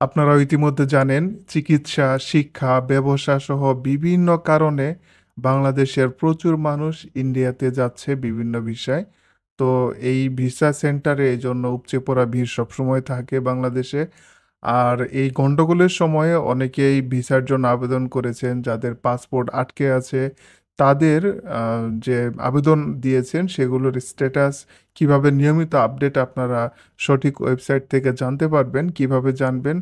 আপনারা ইতিমধ্যে জানেন চিকিৎসা, শিক্ষা, ব্যবসা সহ বিভিন্ন কারণে বাংলাদেশের প্রচুর মানুষ ইন্ডিয়াতে যাচ্ছে বিভিন্ন ভিসায়। তো এই ভিসা সেন্টারে এজন্য উপচে পড়া ভিড় সবসময় থাকে বাংলাদেশে। আর এই গন্ডগোলের সময়ে অনেকেই ভিসার জন্য আবেদন করেছেন, যাদের পাসপোর্ট আটকে আছে। তাদের যে আবেদন দিয়েছেন সেগুলোর স্ট্যাটাস কিভাবে নিয়মিত আপডেট আপনারা সঠিক ওয়েবসাইট থেকে জানতে পারবেন, কিভাবে জানবেন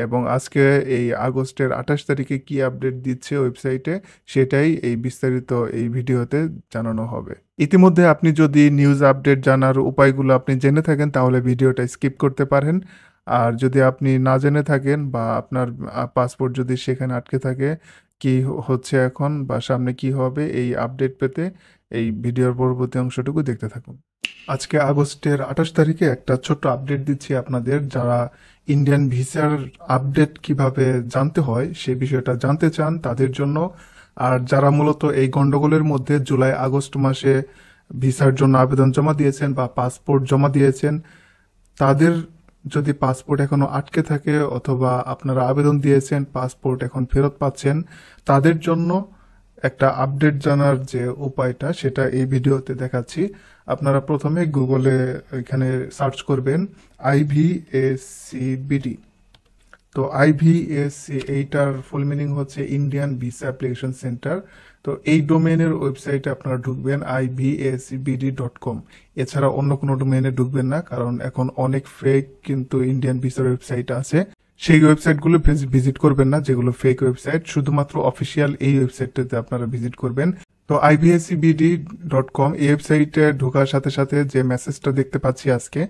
এবং আজকে এই আগস্টের 28 তারিখে কি আপডেট দিচ্ছে ওয়েবসাইটে সেটাই এই বিস্তারিত এই ভিডিওতে জানানো হবে। ইতিমধ্যে আপনি যদি নিউজ আপডেট জানার উপায়গুলো আপনি জেনে থাকেন তাহলে ভিডিওটা স্কিপ করতে পারেন। আর যদি আপনি না জেনে থাকেন বা আপনার পাসপোর্ট যদি সেখানে আটকে থাকে, কি হচ্ছে এখন বা সামনে কি হবে এই আপডেট পেতে এই ভিডিওর পরবর্তী অংশটুকু দেখতে থাকুন। আজকে আগস্টের 28 তারিখে একটা ছোট্ট আপডেট দিচ্ছি আপনাদের। যারা ইন্ডিয়ান ভিসার আপডেট কিভাবে জানতে হয় সে বিষয়টা জানতে চান তাদের জন্য, আর যারা মূলত এই গন্ডগোলের মধ্যে জুলাই আগস্ট মাসে ভিসার জন্য আবেদন জমা দিয়েছেন বা পাসপোর্ট জমা দিয়েছেন, তাদের যদি পাসপোর্ট এখনো আটকে থাকে অথবা আপনারা আবেদন দিয়েছেন পাসপোর্ট এখন ফেরত পাচ্ছেন, তাদের জন্য একটা আপডেট জানার যে উপায়টা সেটা এই ভিডিওতে দেখাচ্ছি। আপনারা প্রথমে গুগলে এখানে সার্চ করবেন IVACBD। তো IVAC এইটার ফুল মিনিং হচ্ছে ইন্ডিয়ান ভিসা অ্যাপ্লিকেশন সেন্টার। তো এই ডোমেনের ওয়েবসাইটে আপনারা ঢুকবেন IVACBD.com। এছাড়া অন্য কোনো ডোমেনে ঢুকবেন না, কারণ এখন অনেক ফেক কিন্তু ইন্ডিয়ান ভিসার ওয়েবসাইট আছে। সেই ওয়েবসাইটগুলো ভিজিট করবেন না যেগুলো ফেক ওয়েবসাইট, শুধুমাত্র অফিসিয়াল এই ওয়েবসাইটটাতে আপনারা ভিজিট করবেন। তো IVACBD.com এই ওয়েবসাইটে ঢোকার সাথে সাথে যে মেসেজটা দেখতে পাচ্ছি আজকে,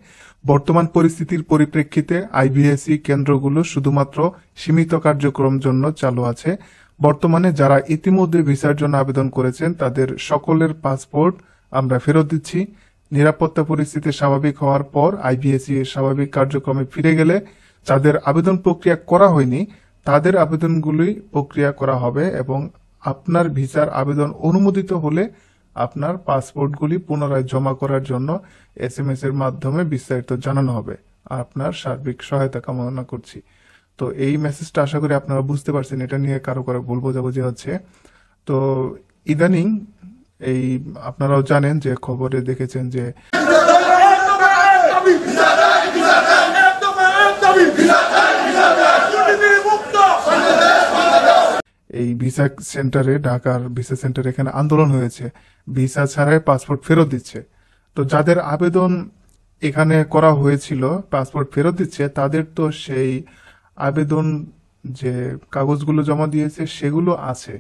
বর্তমান পরিস্থিতির পরিপ্রেক্ষিতে IVAC কেন্দ্রগুলো শুধুমাত্র সীমিত কার্যক্রম জন্য চালু আছে। বর্তমানে যারা ইতিমধ্যে ভিসার জন্য আবেদন করেছেন তাদের সকলের পাসপোর্ট আমরা ফেরত দিচ্ছি। নিরাপত্তা পরিস্থিতি স্বাভাবিক হওয়ার পর IVAC এর স্বাভাবিক কার্যক্রমে ফিরে গেলে যাদের আবেদন প্রক্রিয়া করা হয়নি তাদের আবেদনগুলি প্রক্রিয়া করা হবে এবং আপনার ভিসার আবেদন অনুমোদিত হলে আপনার পাসপোর্টগুলি পুনরায় জমা করার জন্য SMS এর মাধ্যমে বিস্তারিত জানানো হবে। আপনার সার্বিক সহায়তা কামনা করছি। তো এই মেসেজটা আশা করি আপনারা বুঝতে পারছেন, এটা নিয়ে কারো কারো ভুল বোঝাবুঝি হচ্ছে। তো ইদানিং এই আপনারাও জানেন যে খবরে দেখেছেন যে এই ভিসা সেন্টারে, ঢাকার ভিসা সেন্টারে এখানে আন্দোলন হয়েছে, ভিসা ছাড়াই পাসপোর্ট ফেরত দিচ্ছে। তো যাদের আবেদন এখানে করা হয়েছিল পাসপোর্ট ফেরত দিচ্ছে, তাদের তো সেই আবেদন যে কাগজগুলো জমা দিয়েছে সেগুলো আছে।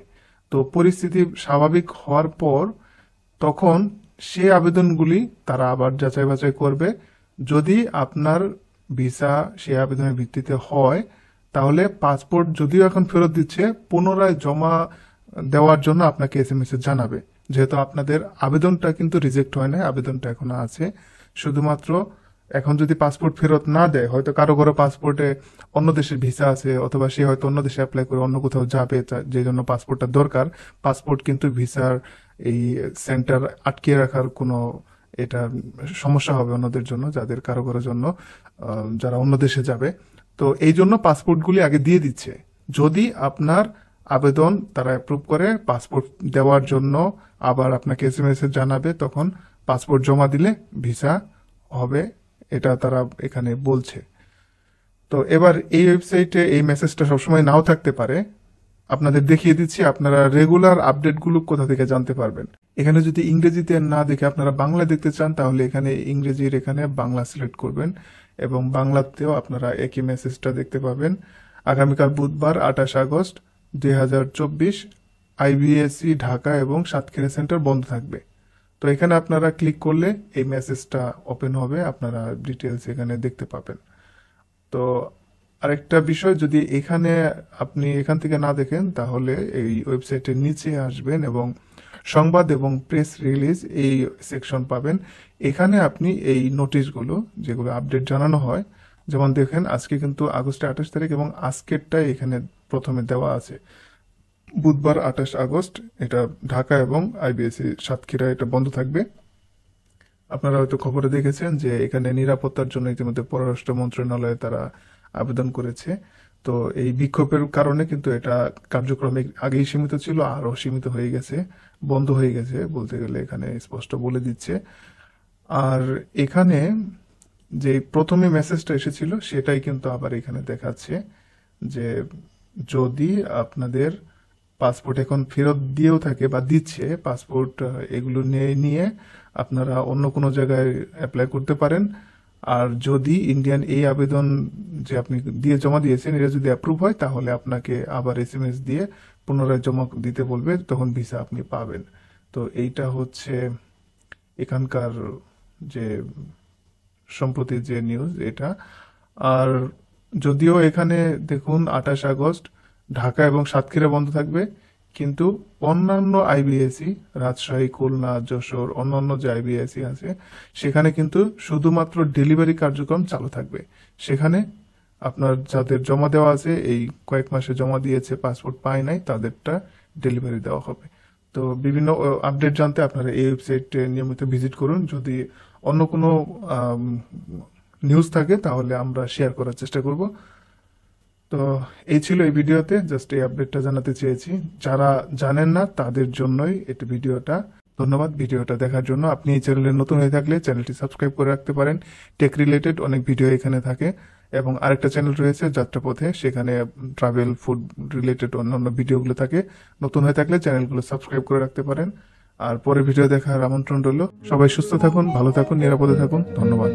তো পরিস্থিতি স্বাভাবিক হওয়ার পর তখন সেই আবেদনগুলি তারা আবার যাচাই বাছাই করবে। যদি আপনার ভিসা সেই আবেদনের ভিত্তিতে হয় তাহলে পাসপোর্ট যদিও এখন ফেরত দিচ্ছে, পুনরায় জমা দেওয়ার জন্য আপনাকে SMS জানাবে। যেহেতু আপনাদের আবেদনটা কিন্তু রিজেক্ট হয় না, আবেদনটা এখনো আছে। শুধুমাত্র এখন যদি পাসপোর্ট ফেরত না দেয়, হয়তো কারো কারো পাসপোর্টে অন্য দেশের ভিসা আছে অথবা সে হয়তো অন্য দেশে অ্যাপ্লাই করে অন্য কোথাও যাবে, যে জন্য পাসপোর্টটা দরকার। পাসপোর্ট কিন্তু ভিসার এই সেন্টার আটকে রাখার কোনো এটা সমস্যা হবে অন্যদের জন্য, যাদের কারো কারো জন্য যারা অন্য দেশে যাবে। তো এই জন্য পাসপোর্টগুলি আগে দিয়ে দিচ্ছে। যদি আপনার আবেদন তারা অ্যাপ্রুভ করে পাসপোর্ট দেওয়ার জন্য আবার আপনাকে SMS জানাবে, তখন পাসপোর্ট জমা দিলে ভিসা হবে, এটা তারা এখানে বলছে। তো এবার এই ওয়েবসাইটে এই মেসেজটা সবসময় নাও থাকতে পারে, আপনাদের দেখিয়ে দিচ্ছি আপনারা রেগুলার আপডেটগুলো কোথা থেকে জানতে পারবেন। এখানে যদি ইংরেজিতে না দেখে আপনারা বাংলা দেখতে চান তাহলে এখানে ইংরেজির এখানে বাংলা সিলেক্ট করবেন এবং বাংলাতেও আপনারা একই মেসেজটা দেখতে পাবেন। আগামীকাল বুধবার 28 আগস্ট 2024 IVAC ঢাকা এবং সাতক্ষীরা সেন্টার বন্ধ থাকবে। তো এখানে আপনারা ক্লিক করলে এই মেসেজটা ওপেন হবে, আপনারা ডিটেলস এখানে দেখতে পাবেন। তো আরেকটা বিষয়, যদি আপনি এখান থেকে না দেখেন তাহলে এই ওয়েবসাইটের নিচে আসবেন এবং সংবাদ এবং প্রেস রিলিজ এই সেকশন পাবেন। এখানে আপনি এই নোটিশগুলো যেগুলো আপডেট জানানো হয়, যেমন দেখেন আজকে কিন্তু আগস্টের 28 তারিখ এবং আজকেরটাই এখানে প্রথমে দেওয়া আছে। বুধবার 28 আগস্ট এটা ঢাকা এবং IVAC সাতক্ষীরা এটা বন্ধ থাকবে। আপনারা হয়তো খবরে দেখেছেন যে এখানে নিরাপত্তার জন্য ইতিমধ্যে পররাষ্ট্র মন্ত্রণালয়ে তারা আবেদন করেছে। তো এই বিক্ষোভের কারণে কিন্তু এটা কার্যক্রমে আগেই সীমিত ছিল, আরো সীমিত হয়ে গেছে, বন্ধ হয়ে গেছে বলতে গেলে, এখানে স্পষ্ট বলে দিচ্ছে। আর এখানে যে প্রথমে মেসেজটা এসেছিল সেটাই কিন্তু আবার এখানে দেখাচ্ছে যে যদি আপনাদের পাসপোর্ট এখন ফেরত দিয়েও থাকে বা দিচ্ছে, পাসপোর্ট এগুলো নিয়ে নিয়ে আপনারা অন্য কোনো জায়গায় অ্যাপ্লাই করতে পারেন। আর যদি ইন্ডিয়ান এই আবেদন যে আপনি দিয়ে জমা দিয়েছেন এটা যদি অ্যাপ্রুভ হয়, তাহলে আপনাকে আবার এসএমএস দিয়ে পুনরায় জমা দিতে বলবে, তখন ভিসা আপনি পাবেন। তো এইটা হচ্ছে এখানকার যে সম্প্রতি যে নিউজ এটা। আর যদিও এখানে দেখুন 28 আগস্ট ঢাকা এবং সাতক্ষীরা বন্ধ থাকবে, কিন্তু অন্যান্য আইবিএসি রাজশাহী, খুলনা, যশোর, অন্যান্য যে আইবিএসি আছে সেখানে কিন্তু শুধুমাত্র ডেলিভারি কার্যক্রম চালু থাকবে। সেখানে আপনার যাদের জমা দেওয়া আছে, এই কয়েক মাসে জমা দিয়েছে, পাসপোর্ট পায় নাই, তাদেরটা ডেলিভারি দেওয়া হবে। তো বিভিন্ন আপডেট জানতে আপনারা এই ওয়েবসাইটে নিয়মিত ভিজিট করুন। যদি অন্য কোনো নিউজ থাকে তাহলে আমরা শেয়ার করার চেষ্টা করব। তো এই ছিল এই ভিডিওতে, জাস্ট এই আপডেটটা জানাতে চেয়েছি। যারা জানেন না তাদের জন্যই এই ভিডিওটা। ধন্যবাদ ভিডিওটা দেখার জন্য। আপনি এই চ্যানেলে নতুন হয়ে থাকলে চ্যানেলটি সাবস্ক্রাইব করে রাখতে পারেন। টেক রিলেটেড অনেক ভিডিও এখানে থাকে, এবং আরেকটা চ্যানেল রয়েছে যাত্রাপথে, সেখানে ট্রাভেল, ফুড রিলেটেড অন্যান্য ভিডিওগুলো থাকে। নতুন হয়ে থাকলে চ্যানেলগুলো সাবস্ক্রাইব করে রাখতে পারেন। আর পরে ভিডিও দেখার আমন্ত্রণ রইল। সবাই সুস্থ থাকুন, ভালো থাকুন, নিরাপদে থাকুন। ধন্যবাদ।